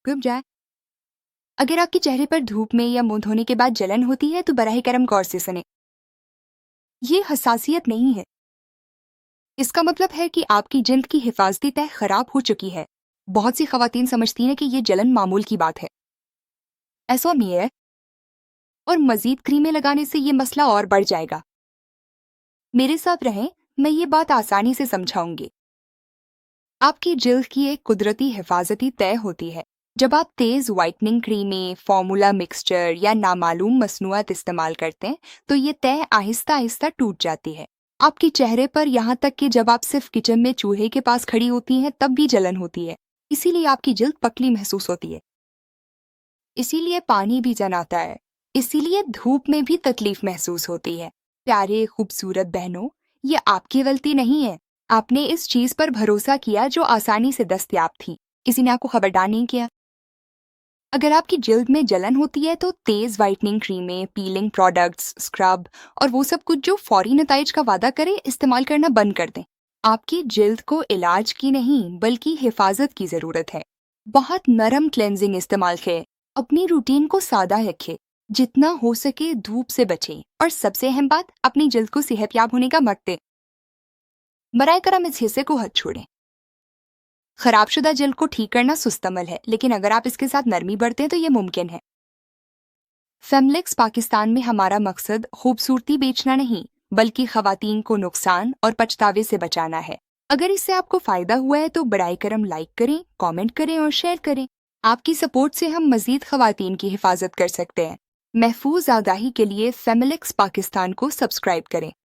گھب جائے۔ اگر آپ کے چہرے پر دھوپ میں یا منہ دھونے کے بعد جلن ہوتی ہے تو براہ کرم غور سے سنیں۔ یہ حساسیت نہیں ہے، اس کا مطلب ہے کہ آپ کی جلد کی حفاظتی تہ خراب ہو چکی ہے۔ بہت سی خواتین سمجھتی ہیں کہ یہ جلن معمول کی بات ہے، ایسا نہیں ہے، اور مزید کریمیں لگانے سے یہ مسئلہ اور بڑھ جائے گا۔ میرے ساتھ رہیں، میں یہ بات آسانی سے سمجھاؤں گی۔ آپ کی جلد کی ایک قدرتی حفاظتی تہ ہوتی ہے۔ جب آپ تیز وائٹننگ کریمیں، فارمولا مکسچر یا نامعلوم مصنوعات استعمال کرتے ہیں تو یہ تہ آہستہ آہستہ ٹوٹ جاتی ہے۔ آپ کے چہرے پر یہاں تک کہ جب آپ صرف کچن میں چولہے کے پاس کھڑی ہوتی ہیں تب بھی جلن ہوتی ہے، اسی لیے آپ کی جلد پتلی محسوس ہوتی ہے، اسی لیے پانی بھی جن آتا ہے، اسی لیے دھوپ میں بھی تکلیف محسوس ہوتی ہے۔ پیارے خوبصورت بہنوں، یہ آپ کی غلطی نہیں ہے۔ آپ نے اس چیز پر بھروسہ کیا جو آسانی سے دستیاب تھی، کسی نے آپ کو خبردار نہیں کیا۔ اگر آپ کی جلد میں جلن ہوتی ہے تو تیز وائٹننگ کریمیں، پیلنگ پروڈکٹس، اسکرب اور وہ سب کچھ جو فوری نتائج کا وعدہ کرے استعمال کرنا بند کر دیں۔ آپ کی جلد کو علاج کی نہیں بلکہ حفاظت کی ضرورت ہے۔ بہت نرم کلینزنگ استعمال کریں، اپنی روٹین کو سادہ رکھیں، جتنا ہو سکے دھوپ سے بچیں، اور سب سے اہم بات، اپنی جلد کو صحت یاب ہونے کا وقت دیں۔ برائے کرم اس حصے کو ہتھ چھوڑیں۔ خراب شدہ جلد کو ٹھیک کرنا سست عمل ہے، لیکن اگر آپ اس کے ساتھ نرمی برتیں تو یہ ممکن ہے۔ فیملیکس پاکستان میں ہمارا مقصد خوبصورتی بیچنا نہیں بلکہ خواتین کو نقصان اور پچھتاوے سے بچانا ہے۔ اگر اس سے آپ کو فائدہ ہوا ہے تو برائے کرم لائک کریں، کامنٹ کریں اور شیئر کریں۔ آپ کی سپورٹ سے ہم مزید خواتین کی حفاظت کر سکتے ہیں۔ محفوظ آگاہی کے لیے فیملیکس پاکستان کو سبسکرائب کریں۔